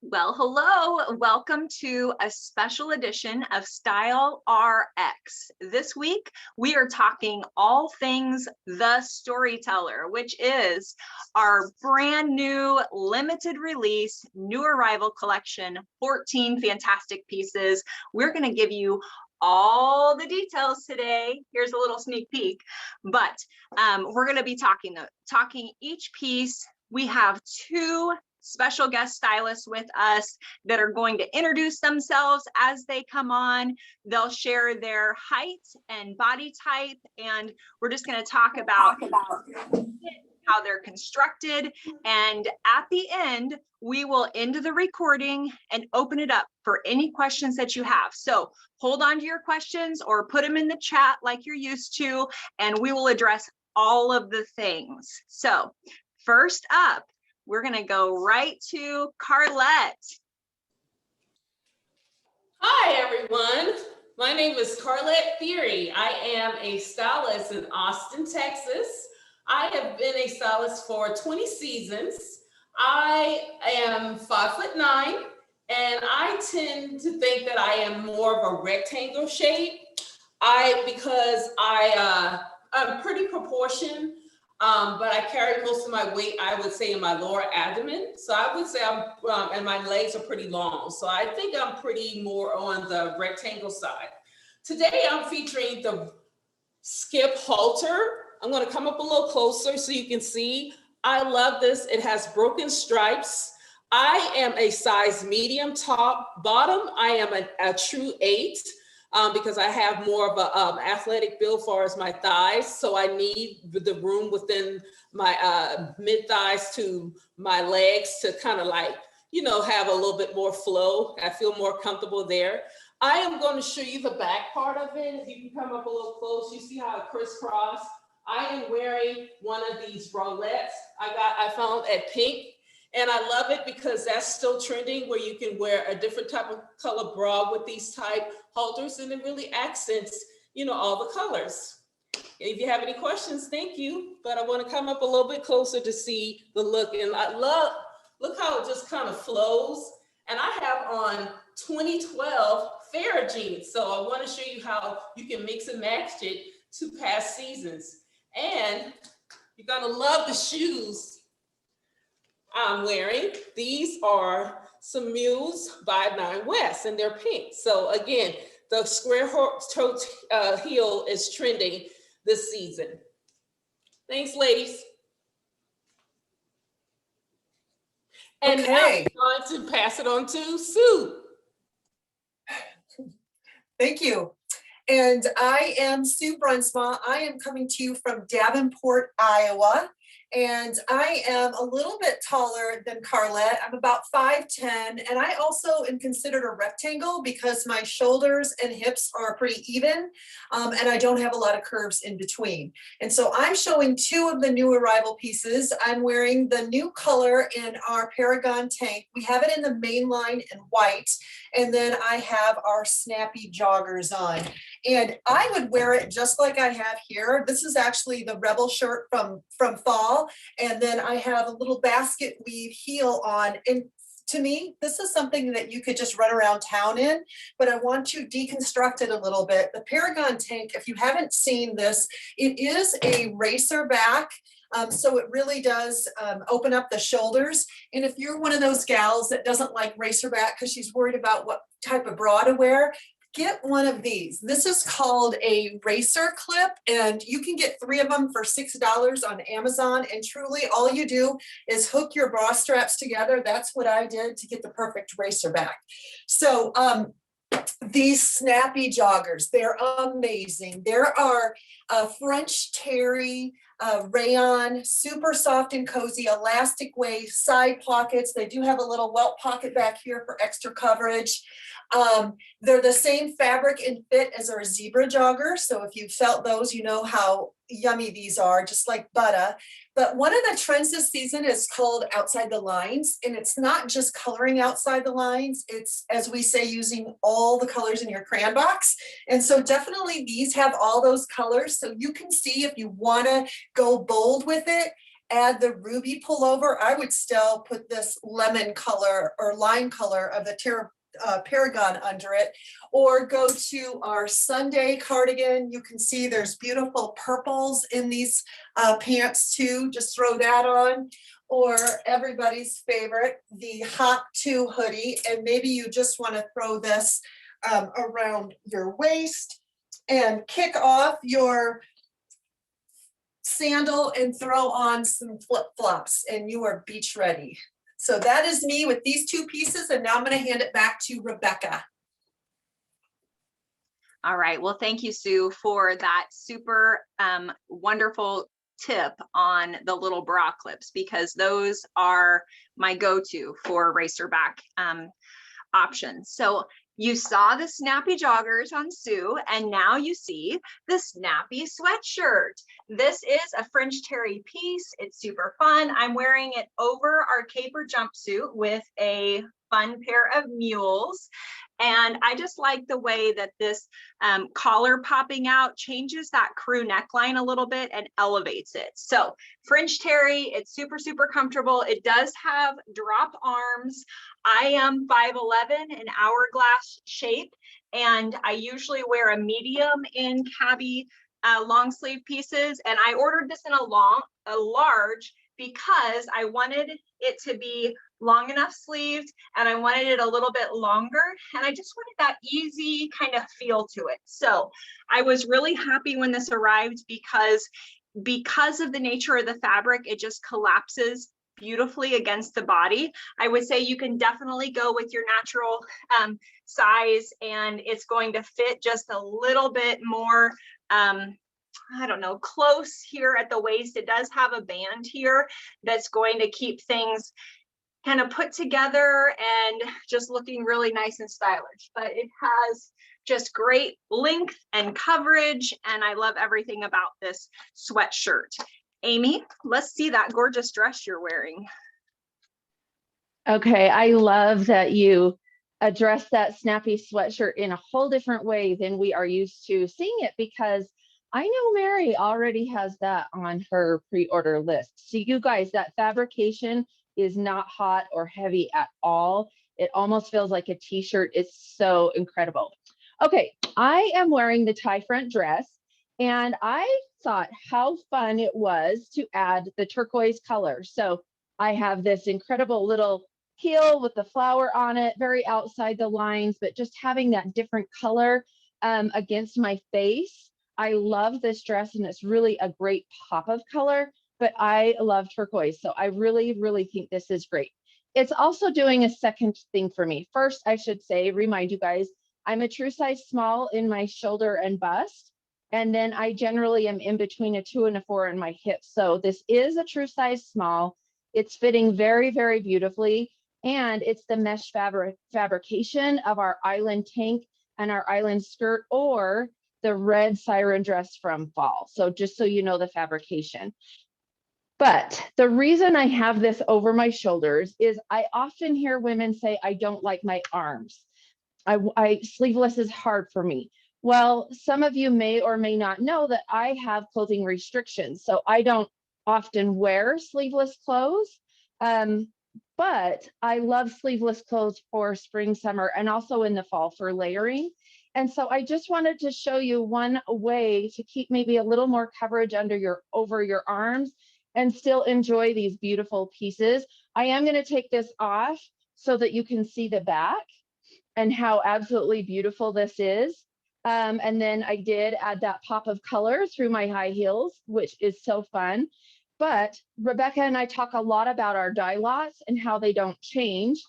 Well, hello. Welcome to a special edition of Style RX. This week, we are talking all things The Storyteller, which is our brand new limited release, new arrival collection, 14 fantastic pieces. We're going to give you all the details today. Here's a little sneak peek, but we're going to be talking each piece. We have two special guest stylists with us that are going to introduce themselves as they come on. They'll share their height and body type, and we're just going to talk about how they're constructed. And at the end, we will end the recording and open it up for any questions that you have. So hold on to your questions or put them in the chat like you're used to, and we will address all of the things. So first up, we're going to go right to Carlette. Hi, everyone. My name is Carlette Thierry. I am a stylist in Austin, Texas. I have been a stylist for 20 seasons. I am 5'9", and I tend to think that I am more of a rectangle shape. Because I'm pretty proportioned. But I carry most of my weight, I would say, in my lower abdomen. So I would say and my legs are pretty long. So I think I'm pretty more on the rectangle side. Today, I'm featuring the skip halter. I'm going to come up a little closer so you can see. I love this. It has broken stripes. I am a size medium top. Bottom, I am a true 8. Because I have more of a athletic build as far as my thighs. So I need the room within my mid thighs to my legs to kind of have a little bit more flow. I feel more comfortable there. I am going to show you the back part of it. If you can come up a little close, you see how it crisscross. I am wearing one of these bralettes I found at Pink. And I love it because that's still trending, where you can wear a different type of color bra with these type halters, and it really accents, all the colors. If you have any questions, thank you. But I want to come up a little bit closer to see the look. And look how it just kind of flows. And I have on 2012 Fair jeans. So I want to show you how you can mix and match it to past seasons. And you're going to love the shoes I'm wearing. These are some Mules by Nine West, and they're pink. So again, the square toe heel is trending this season. Thanks, ladies. And okay. Now I'm going to pass it on to Sue. Thank you. And I am Sue Brunsma. I am coming to you from Davenport, Iowa. And I am a little bit taller than Carlette. I'm about 5'10", and I also am considered a rectangle because my shoulders and hips are pretty even, and I don't have a lot of curves in between. And so I'm showing two of the new arrival pieces. I'm wearing the new color in our Paragon Tank. We have it in the main line in white, and then I have our snappy joggers on. And I would wear it just like I have here. This is actually the Rebel shirt from fall. And then I have a little basket weave heel on. And to me, this is something that you could just run around town in, but I want to deconstruct it a little bit. The Paragon Tank, if you haven't seen this, it is a racer back. So it really does open up the shoulders. And if you're one of those gals that doesn't like racer back because she's worried about what type of bra to wear, get one of these. This is called a racer clip, and you can get 3 of them for $6 on Amazon. And truly all you do is hook your bra straps together. That's what I did to get the perfect racer back. So these snappy joggers, they're amazing. There are French terry, rayon, super soft and cozy, elastic waist, side pockets. They do have a little welt pocket back here for extra coverage. They're the same fabric and fit as our zebra jogger. So if you felt those, you know how yummy these are, just like butter. But one of the trends this season is called outside the lines. And it's not just coloring outside the lines. It's, as we say, using all the colors in your crayon box. And so definitely these have all those colors. So you can see if you want to go bold with it. add the ruby pullover. I would still put this lemon color or lime color of the Paragon under it, or go to our Sunday cardigan. You can see there's beautiful purples in these pants too. Just throw that on. Or everybody's favorite, the Hot 2 hoodie. And maybe you just want to throw this around your waist and kick off your sandal and throw on some flip-flops and you are beach ready. So that is me with these two pieces, and now I'm going to hand it back to Rebecca. All right, well, thank you, Sue, for that super wonderful tip on the little bra clips, because those are my go-to for racerback options. So you saw the snappy joggers on Sue, and now you see the snappy sweatshirt. This is a French terry piece. It's super fun. I'm wearing it over our caper jumpsuit with a fun pair of mules. And I just like the way that this collar popping out changes that crew neckline a little bit and elevates it. So French terry, it's super, super comfortable. It does have drop arms. I am 5'11", an hourglass shape, and I usually wear a medium in cabbie long sleeve pieces. And I ordered this in a large because I wanted it to be long enough sleeved and I wanted it a little bit longer, and I just wanted that easy kind of feel to it. So I was really happy when this arrived because of the nature of the fabric, it just collapses beautifully against the body. I would say you can definitely go with your natural size, and it's going to fit just a little bit more I don't know, close here at the waist. It does have a band here that's going to keep things kind of put together and just looking really nice and stylish. But it has just great length and coverage, and I love everything about this sweatshirt. Amy, let's see that gorgeous dress you're wearing. Okay, I love that you address that snappy sweatshirt in a whole different way than we are used to seeing it, because I know Mary already has that on her pre-order list. So you guys, that fabrication is not hot or heavy at all. It almost feels like a t-shirt. It's so incredible. Okay, I am wearing the tie front dress, and I thought how fun it was to add the turquoise color. So I have this incredible little heel with the flower on it, very outside the lines, but just having that different color against my face. I love this dress, and it's really a great pop of color, but I love turquoise. So I really, really think this is great. It's also doing a second thing for me. First, I should say, remind you guys, I'm a true size small in my shoulder and bust. And then I generally am in between a 2 and a 4 in my hips. So this is a true size small. It's fitting very, very beautifully. And it's the mesh fabrication of our island tank and our island skirt, or the red siren dress from fall. So just so you know the fabrication. But the reason I have this over my shoulders is I often hear women say, I don't like my arms. Sleeveless is hard for me. Well, some of you may or may not know that I have clothing restrictions. So I don't often wear sleeveless clothes. But I love sleeveless clothes for spring, summer, and also in the fall for layering. And so I just wanted to show you one way to keep maybe a little more coverage over your arms and still enjoy these beautiful pieces. I am going to take this off so that you can see the back and how absolutely beautiful this is. And then I did add that pop of color through my high heels, which is so fun. But Rebecca and I talk a lot about our dye lots and how they don't change.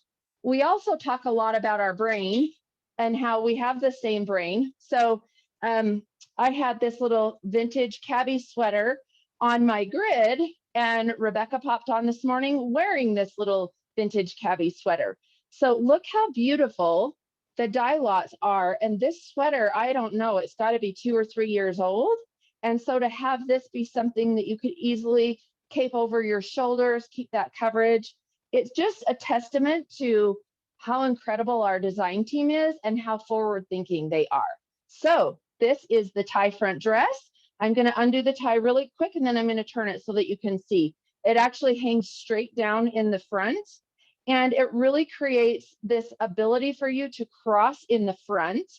We also talk a lot about our brain and how we have the same brain. So I had this little vintage cabbie sweater on my grid, and Rebecca popped on this morning wearing this little vintage cabbie sweater. So look how beautiful the dye lots are. And this sweater, I don't know, it's got to be 2 or 3 years old. And so to have this be something that you could easily cape over your shoulders, keep that coverage, it's just a testament to how incredible our design team is and how forward thinking they are. So this is the tie front dress. I'm going to undo the tie really quick, and then I'm going to turn it so that you can see. It actually hangs straight down in the front, and it really creates this ability for you to cross in the front.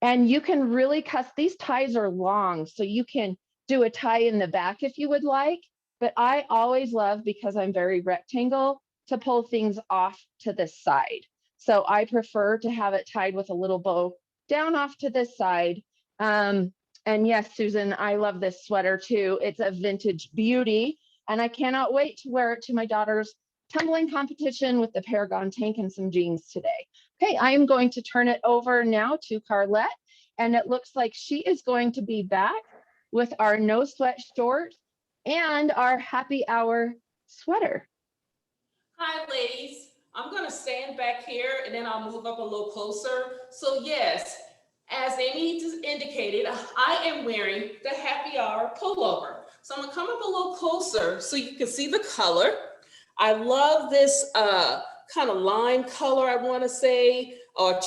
And you can really these ties are long, so you can do a tie in the back if you would like, but I always love, because I'm very rectangle, to pull things off to this side. So I prefer to have it tied with a little bow down off to this side. And yes, Susan, I love this sweater too. It's a vintage beauty, and I cannot wait to wear it to my daughter's tumbling competition with the Paragon Tank and some jeans today. Okay, I am going to turn it over now to Carlette, and it looks like she is going to be back with our no sweat short and our happy hour sweater. Hi, ladies. I'm going to stand back here and then I'll move up a little closer. So yes, as Amy just indicated, I am wearing the happy hour pullover. So I'm going to come up a little closer so you can see the color. I love this kind of lime color, I want to say, or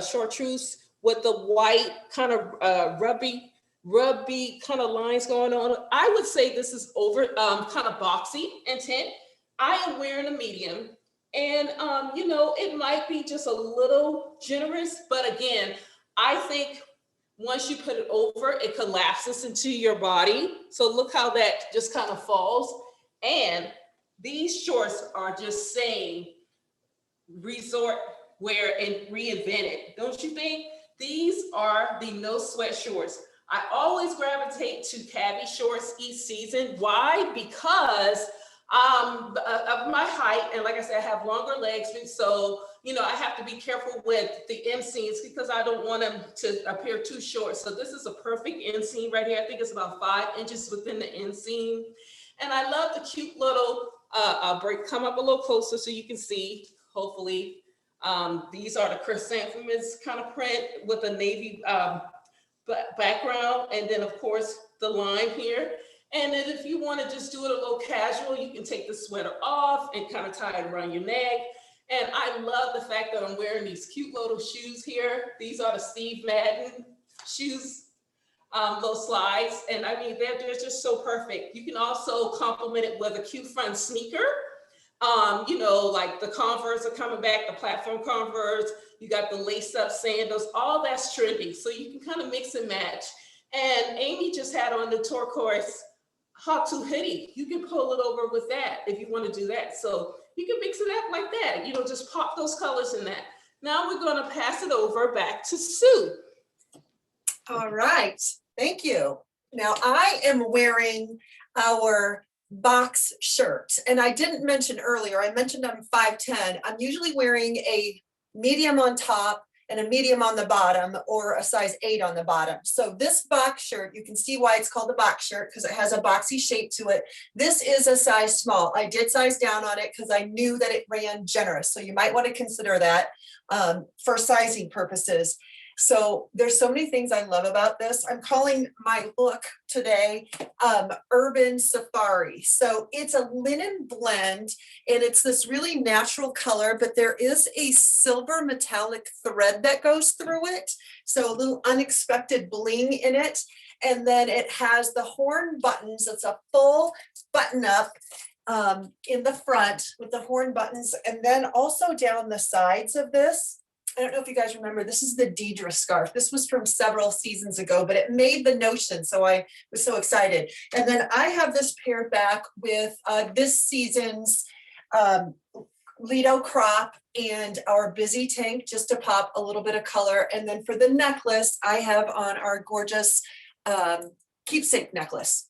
chartreuse with the white kind of rubby kind of lines going on. I would say this is over kind of boxy in tint. I am wearing a medium, and you know, it might be just a little generous, but again, I think once you put it over, it collapses into your body. So look how that just kind of falls. And these shorts are just saying resort wear and reinvented. Don't you think? These are the no sweat shorts. I always gravitate to cabbie shorts each season. Why? Because of my height, and like I said, I have longer legs, and so you know I have to be careful with the inseams because I don't want them to appear too short. So this is a perfect inseam right here. I think it's about 5 inches within the inseam, and I love the cute little break. Come up a little closer so you can see. Hopefully, these are the chrysanthemums kind of print with a navy background, and then of course the line here. And then if you want to just do it a little casual, you can take the sweater off and kind of tie it around your neck. And I love the fact that I'm wearing these cute little shoes here. These are the Steve Madden shoes, those slides. And I mean, they're just so perfect. You can also complement it with a cute front sneaker. You know, like the Converse are coming back, the platform Converse, you got the lace up sandals, all that's trendy. So you can kind of mix and match. And Amy just had on the turquoise Hawk 2 hoodie. You can pull it over with that if you want to do that. So you can mix it up like that, you know, just pop those colors in that. Now we're going to pass it over back to Sue. All right, thank you. Now I am wearing our box shirt, and I didn't mention earlier, I mentioned I'm 5'10". I'm usually wearing a medium on top and a medium on the bottom, or a size 8 on the bottom. So this box shirt, you can see why it's called a box shirt, because it has a boxy shape to it. This is a size small. I did size down on it because I knew that it ran generous. So you might want to consider that for sizing purposes. So there's so many things I love about this. I'm calling my look today Urban Safari. So it's a linen blend, and it's this really natural color, but there is a silver metallic thread that goes through it. So a little unexpected bling in it. And then it has the horn buttons. It's a full button up in the front with the horn buttons. And then also down the sides of this, I don't know if you guys remember, this is the Deidre scarf. This was from several seasons ago, but it made the notion, so I was so excited. And then I have this paired back with this season's Lido crop and our busy tank, just to pop a little bit of color. And then for the necklace, I have on our gorgeous keepsake necklace.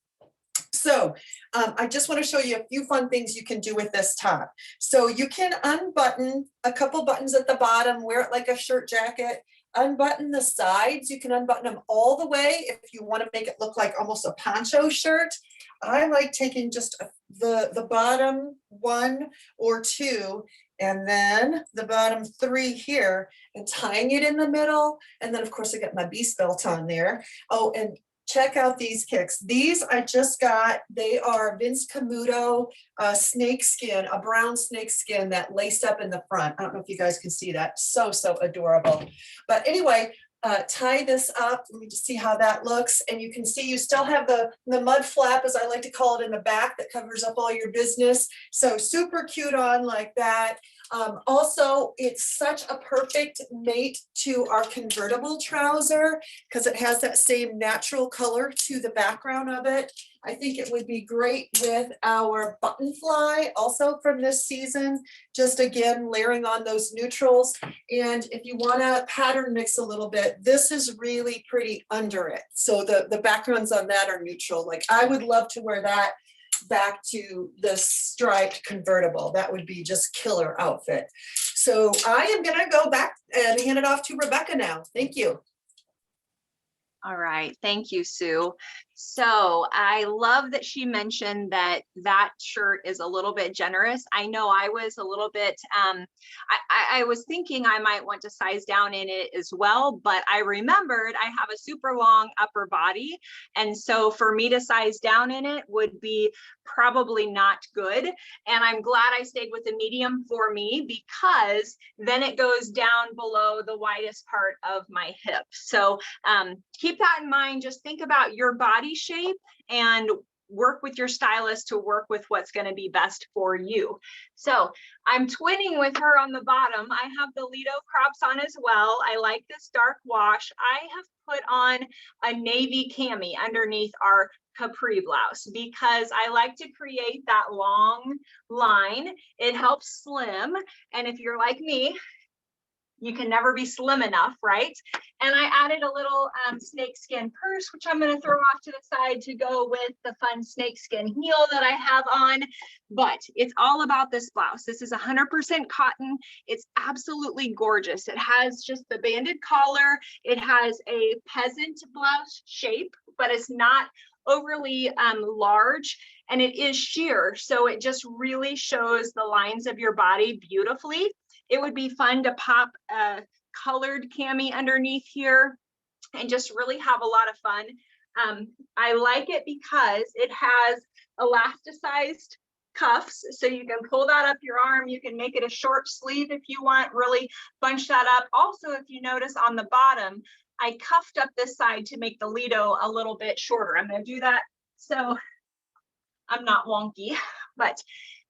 So I just want to show you a few fun things you can do with this top. So you can unbutton a couple buttons at the bottom, wear it like a shirt jacket, unbutton the sides. You can unbutton them all the way if you want to make it look like almost a poncho shirt. I like taking just the bottom 1 or 2 and then the bottom 3 here and tying it in the middle. And then of course I got my beast belt on there. Oh, and check out these kicks. These I just got. They are Vince Camuto snake skin, a brown snake skin that laced up in the front. I don't know if you guys can see that. So, so adorable. But anyway, tie this up. Let me just see how that looks. And you can see you still have the mud flap, as I like to call it, in the back that covers up all your business. So super cute on like that. Also, it's such a perfect mate to our convertible trouser because it has that same natural color to the background of it. I think it would be great with our button fly also from this season. Just again, layering on those neutrals. And if you want to pattern mix a little bit, this is really pretty under it. So the backgrounds on that are neutral. Like I would love to wear that back to the striped convertible. That would be just killer outfit. So I am gonna go back and hand it off to Rebecca now. Thank you. All right, thank you, Sue. So I love that she mentioned that that shirt is a little bit generous. I know I was a little bit, I was thinking I might want to size down in it as well, but I remembered I have a super long upper body. And so for me to size down in it would be probably not good. And I'm glad I stayed with the medium for me because then it goes down below the widest part of my hip. So keep that in mind. Just think about your body shape and work with your stylist to work with what's going to be best for you. So I'm twinning with her on the bottom. I have the Lido crops on as well. I like this dark wash. I have put on a navy cami underneath our capri blouse because I like to create that long line. It helps slim. And if you're like me, you can never be slim enough, right? And I added a little snakeskin purse, which I'm going to throw off to the side to go with the fun snakeskin heel that I have on. But it's all about this blouse. This is 100% cotton. It's absolutely gorgeous. It has just the banded collar. It has a peasant blouse shape, but it's not overly large, and it is sheer. So it just really shows the lines of your body beautifully. It would be fun to pop a colored cami underneath here and just really have a lot of fun. I like it because it has elasticized cuffs, so you can pull that up your arm. You can make it a short sleeve if you want, really bunch that up. Also, if you notice on the bottom, I cuffed up this side to make the Lido a little bit shorter. I'm going to do that so I'm not wonky, but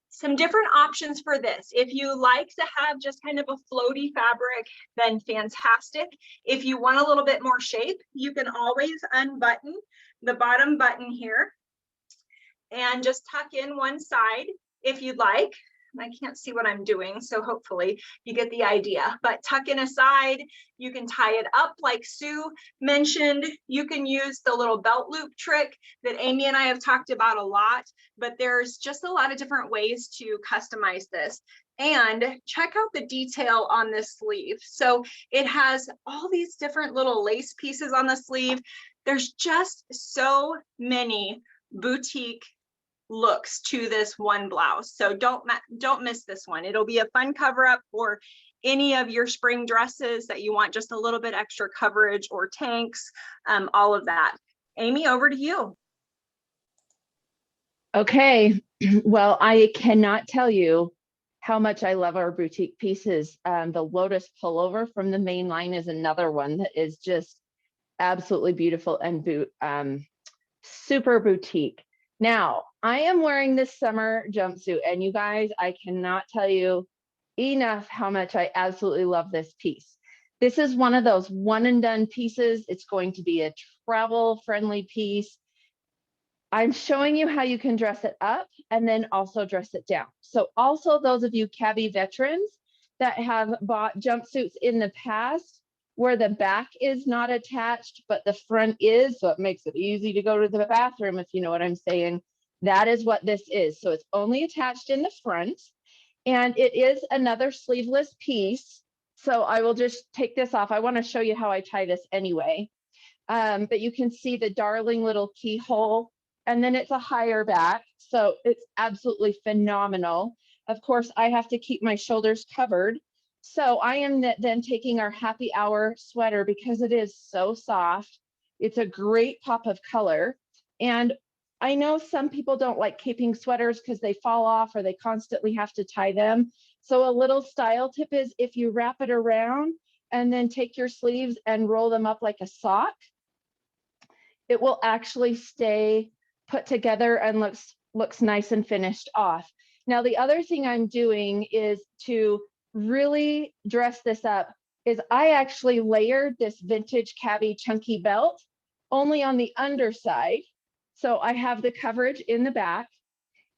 some different options for this. If you like to have just kind of a floaty fabric, then fantastic. If you want a little bit more shape, you can always unbutton the bottom button here and just tuck in one side if you'd like. I can't see what I'm doing, so hopefully you get the idea. But tuck in a side, you can tie it up like Sue mentioned. You can use the little belt loop trick that Amy and I have talked about a lot, but there's just a lot of different ways to customize this. And check out the detail on this sleeve. So it has all these different little lace pieces on the sleeve. There's just so many boutique looks to this one blouse. So don't miss this one. It'll be a fun cover up for any of your spring dresses that you want just a little bit extra coverage, or tanks, all of that. Amy, over to you. Okay, well, I cannot tell you how much I love our boutique pieces. The Lotus Pullover from the main line is another one that is just absolutely beautiful and super boutique. Now, I am wearing this summer jumpsuit, and you guys, I cannot tell you enough how much I absolutely love this piece. This is one of those one and done pieces. It's going to be a travel friendly piece. I'm showing you how you can dress it up and then also dress it down. So also those of you cabbie veterans that have bought jumpsuits in the past where the back is not attached, but the front is, so it makes it easy to go to the bathroom, if you know what I'm saying. That is what this is. So it's only attached in the front, and it is another sleeveless piece. So I will just take this off. I want to show you how I tie this anyway. But you can see the darling little keyhole, and then it's a higher back. So it's absolutely phenomenal. Of course, I have to keep my shoulders covered. So I am then taking our happy hour sweater because it is so soft. It's a great pop of color. And I know some people don't like caping sweaters because they fall off or they constantly have to tie them. So a little style tip is if you wrap it around, and then take your sleeves and roll them up like a sock, it will actually stay put together and looks nice and finished off. Now, the other thing I'm doing is to really dress this up is I actually layered this vintage cabbie chunky belt only on the underside. So I have the coverage in the back,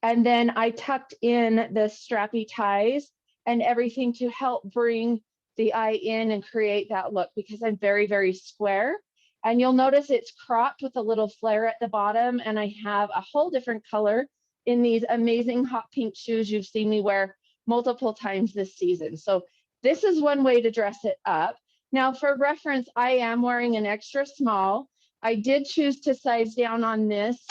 and then I tucked in the strappy ties and everything to help bring the eye in and create that look, because I'm very, very square. And you'll notice it's cropped with a little flare at the bottom, and I have a whole different color in these amazing hot pink shoes you've seen me wear multiple times this season. So this is one way to dress it up. Now, for reference, I am wearing an extra small. I did choose to size down on this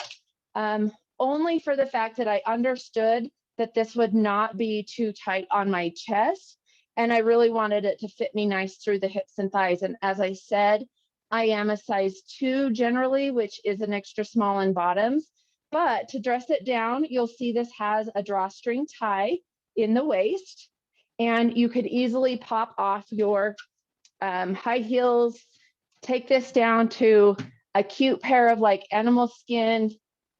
only for the fact that I understood that this would not be too tight on my chest, and I really wanted it to fit me nice through the hips and thighs. And as I said, I am a size 2 generally, which is an extra small in bottoms. But to dress it down, you'll see this has a drawstring tie in the waist, and you could easily pop off your high heels, take this down to a cute pair of like animal skin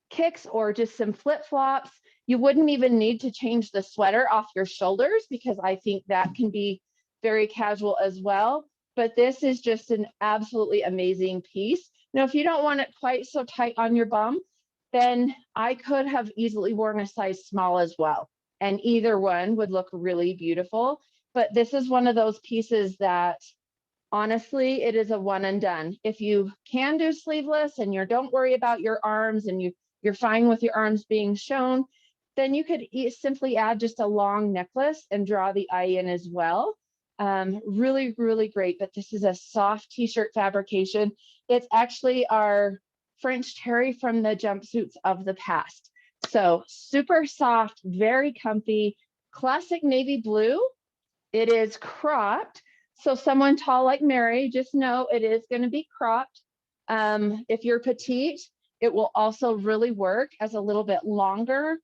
kicks or just some flip-flops. You wouldn't even need to change the sweater off your shoulders, because I think that can be very casual as well. But this is just an absolutely amazing piece. Now, if you don't want it quite so tight on your bum, then I could have easily worn a size small as well, and either one would look really beautiful. But this is one of those pieces that honestly, it is a one and done. If you can do sleeveless and you don't worry about your arms and you're fine with your arms being shown, then you could simply add just a long necklace and draw the eye in as well. Really, really great. But this is a soft t-shirt fabrication. It's actually our French terry from the jumpsuits of the past. So super soft, very comfy, classic navy blue. It is cropped. So someone tall like Mary, just know it is going to be cropped. If you're petite, it will also really work as a little bit longer.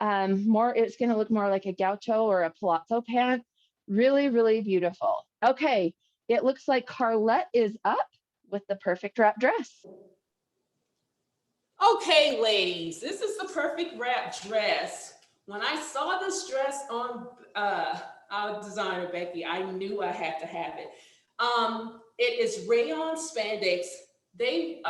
It's going to look more like a gaucho or a palazzo pant. Really, really beautiful. Okay, it looks like Carlette is up with the perfect wrap dress. Okay, ladies, this is the perfect wrap dress. When I saw this dress on our designer, Becky, I knew I had to have it. It is rayon spandex. The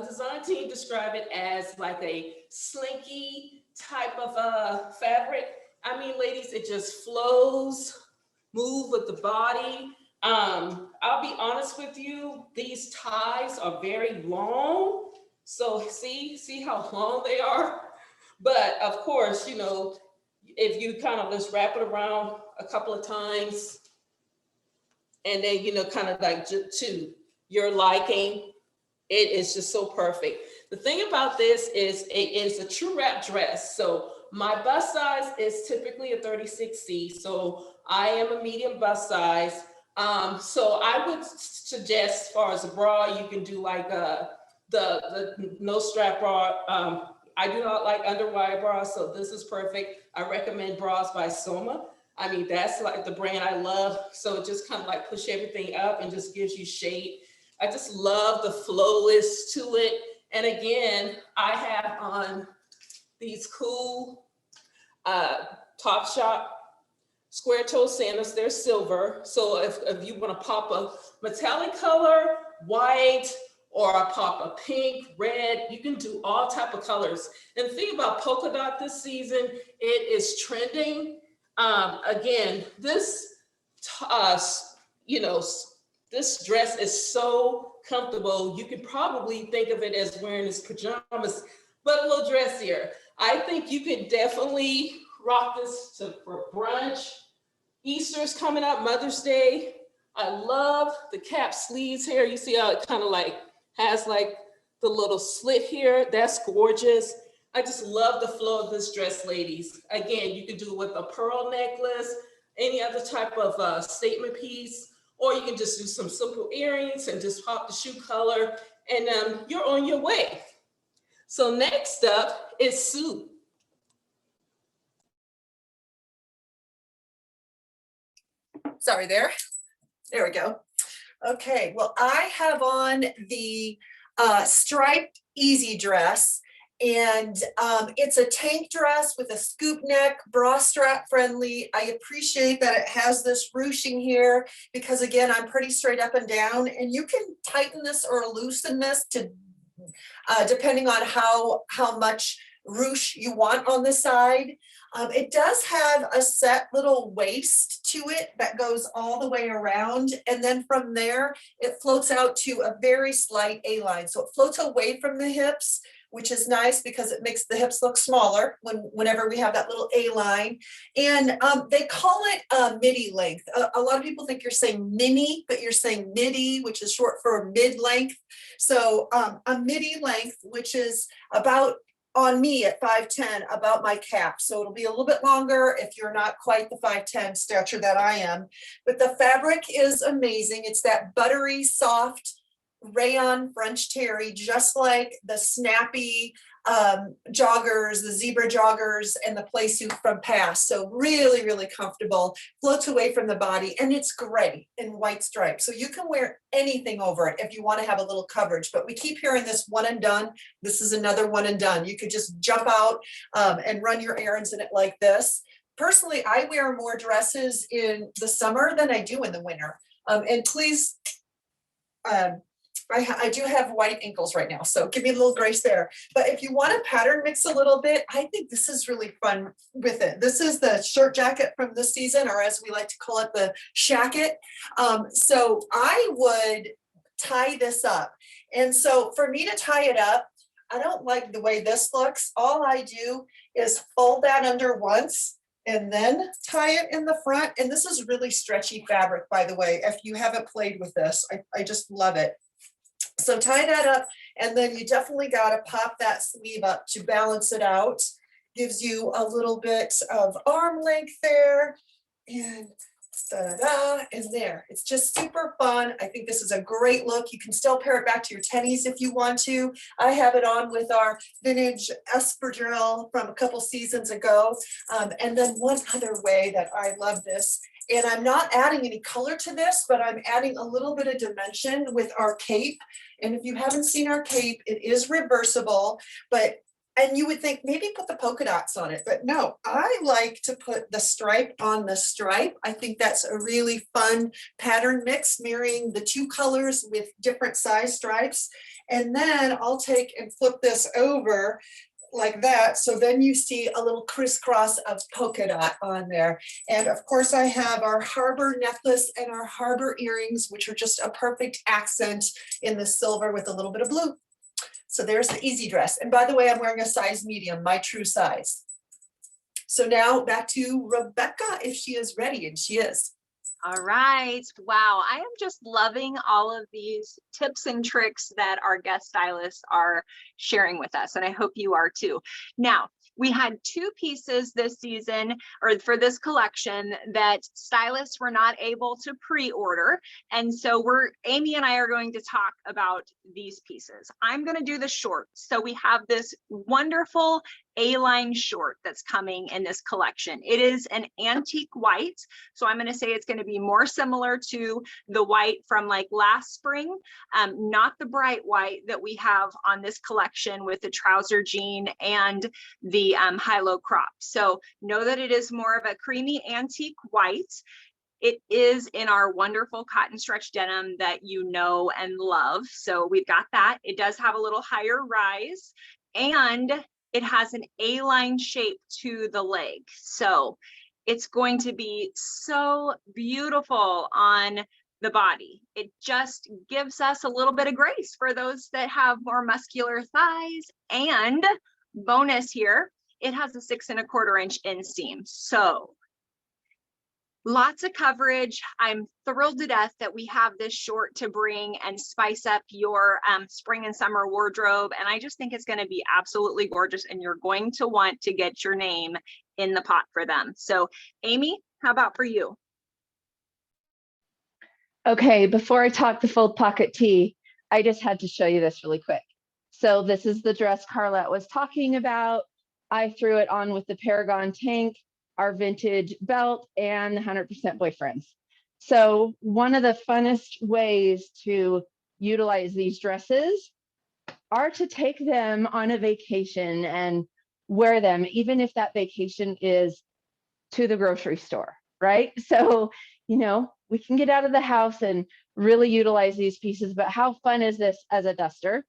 design team described it as like a slinky type of fabric. I mean, ladies, it just flows, move with the body. I'll be honest with you, these ties are very long. So see how long they are? But of course, you know, if you kind of just wrap it around a couple of times and then, you know, kind of like to your liking, it is just so perfect. The thing about this is it is a true wrap dress. So my bust size is typically a 36C. So I am a medium bust size. So I would suggest, as far as a bra, you can do like the no strap bra. I do not like underwire bras, so this is perfect. I recommend bras by Soma. I mean, that's like the brand I love. So it just kind of like push everything up and just gives you shape. I just love the flowless to it. And again, I have on these cool Topshop square toe sandals. They're silver. So if you want to pop a metallic color, white, or I pop a pink, red, you can do all type of colors. And the thing about polka dot this season, it is trending. Again, this, this dress is so comfortable. You could probably think of it as wearing his pajamas, but a little dressier. I think you could definitely rock this for brunch. Easter's coming up, Mother's Day. I love the cap sleeves here. You see how it kind of like has like the little slit here. That's gorgeous. I just love the flow of this dress, ladies. Again, you can do it with a pearl necklace, any other type of statement piece, or you can just do some simple earrings and just pop the shoe color, and you're on your way. So next up is Sue. Sorry there. There we go. Okay, well, I have on the striped easy dress, and it's a tank dress with a scoop neck, bra strap friendly. I appreciate that it has this ruching here because again, I'm pretty straight up and down, and you can tighten this or loosen this to depending on how much ruche you want on the side. It does have a set little waist to it that goes all the way around. And then from there, it floats out to a very slight A-line. So it floats away from the hips, which is nice because it makes the hips look smaller whenever we have that little A-line. And they call it midi length. A lot of people think you're saying mini, but you're saying midi, which is short for mid-length. So a midi length, which is about on me at 5'10", about my calf. So it'll be a little bit longer if you're not quite the 5'10" stature that I am. But the fabric is amazing. It's that buttery, soft rayon French terry, just like the snappy joggers, the zebra joggers, and the play suit from past. So really, really comfortable, floats away from the body, and it's gray and white stripes. So you can wear anything over it if you want to have a little coverage, but we keep hearing this one and done. This is another one and done. You could just jump out and run your errands in it like this. Personally, I wear more dresses in the summer than I do in the winter. And please, I do have white ankles right now, so give me a little grace there. But if you want to pattern mix a little bit, I think this is really fun with it. This is the shirt jacket from this season, or as we like to call it, the shacket. So I would tie this up. And so for me to tie it up, I don't like the way this looks. All I do is fold that under once and then tie it in the front. And this is really stretchy fabric, by the way. If you haven't played with this, I just love it. So tie that up, and then you definitely got to pop that sleeve up to balance it out. Gives you a little bit of arm length there, and da-da, and there. It's just super fun. I think this is a great look. You can still pair it back to your tennies if you want to. I have it on with our vintage espadrille from a couple seasons ago. And then one other way that I love this, and I'm not adding any color to this, but I'm adding a little bit of dimension with our cape. And if you haven't seen our cape, it is reversible, and you would think maybe put the polka dots on it, but no, I like to put the stripe on the stripe. I think that's a really fun pattern mix, marrying the two colors with different size stripes. And then I'll take and flip this over like that. So then you see a little crisscross of polka dot on there. And of course I have our harbor necklace and our harbor earrings, which are just a perfect accent in the silver with a little bit of blue. So there's the easy dress. And by the way, I'm wearing a size medium, my true size. So now back to Rebecca, if she is ready, and she is. All right. Wow. I am just loving all of these tips and tricks that our guest stylists are sharing with us. And I hope you are too. Now, we had two pieces this season, or for this collection, that stylists were not able to pre-order. And so Amy and I are going to talk about these pieces. I'm going to do the shorts. So we have this wonderful A-line short that's coming in this collection. It is an antique white. So I'm going to say it's going to be more similar to the white from like last spring, not the bright white that we have on this collection with the trouser jean and the high-low crop. So know that it is more of a creamy antique white. It is in our wonderful cotton stretch denim that you know and love. So we've got that. It does have a little higher rise, and it has an A-line shape to the leg. So it's going to be so beautiful on the body. It just gives us a little bit of grace for those that have more muscular thighs. And bonus here, it has a 6 1/4 inch inseam. So lots of coverage. I'm thrilled to death that we have this short to bring and spice up your spring and summer wardrobe. And I just think it's going to be absolutely gorgeous, and you're going to want to get your name in the pot for them. So Amy, how about for you? Okay, before I talk the full pocket tee, I just had to show you this really quick. So this is the dress Carlette was talking about. I threw it on with the Paragon Tank, our vintage belt, and 100% boyfriends. So one of the funnest ways to utilize these dresses are to take them on a vacation and wear them, even if that vacation is to the grocery store, right? So, we can get out of the house and really utilize these pieces, but how fun is this as a duster?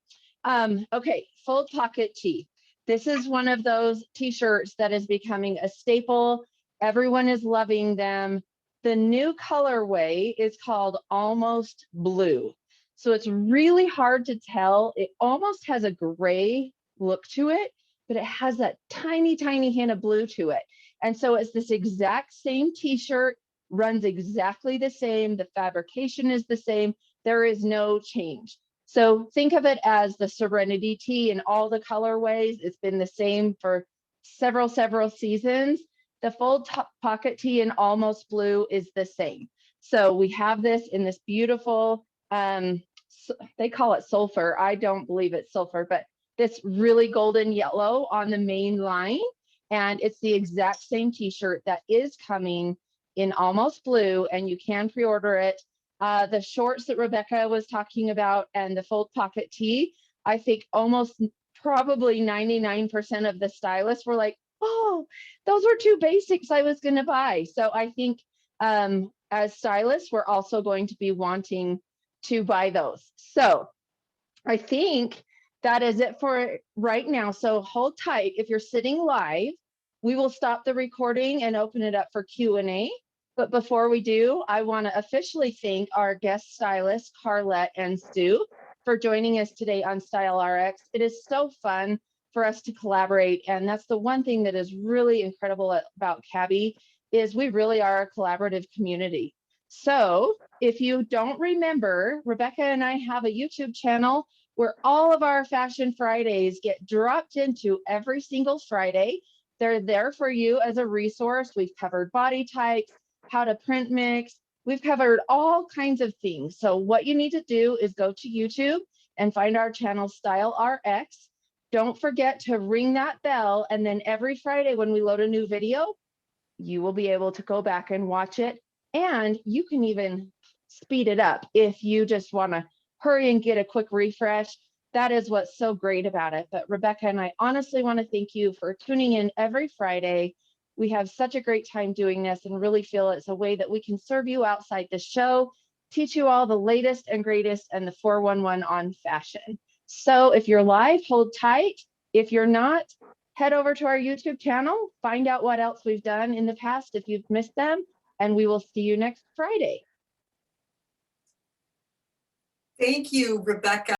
Okay, full pocket tee. This is one of those t-shirts that is becoming a staple. Everyone is loving them. The new colorway is called Almost Blue. So it's really hard to tell. It almost has a gray look to it, but it has that tiny, tiny hint of blue to it. And so it's this exact same t-shirt, runs exactly the same. The fabrication is the same. There is no change. So think of it as the Serenity tee in all the colorways. It's been the same for several seasons. The full pocket tee in Almost Blue is the same. So we have this in this beautiful, they call it sulfur. I don't believe it's sulfur, but this really golden yellow on the main line. And it's the exact same t-shirt that is coming in Almost Blue, and you can pre-order it. The shorts that Rebecca was talking about and the full pocket tee, I think almost probably 99% of the stylists were like, oh, those were two basics I was going to buy. So I think as stylists, we're also going to be wanting to buy those. So I think that is it for right now. So hold tight. If you're sitting live, we will stop the recording and open it up for Q&A. But before we do, I want to officially thank our guest stylists, Carlette and Sue, for joining us today on Style RX. It is so fun for us to collaborate. And that's the one thing that is really incredible about Cabby is we really are a collaborative community. So if you don't remember, Rebecca and I have a YouTube channel where all of our Fashion Fridays get dropped into every single Friday. They're there for you as a resource. We've covered body types, how to print mix. We've covered all kinds of things. So what you need to do is go to YouTube and find our channel Style RX. Don't forget to ring that bell. And then every Friday when we load a new video, you will be able to go back and watch it. And you can even speed it up if you just want to hurry and get a quick refresh. That is what's so great about it. But Rebecca and I honestly want to thank you for tuning in every Friday. We have such a great time doing this and really feel it's a way that we can serve you outside the show, teach you all the latest and greatest and the 411 on fashion. So if you're live, hold tight. If you're not, head over to our YouTube channel, find out what else we've done in the past if you've missed them, and we will see you next Friday. Thank you, Rebecca.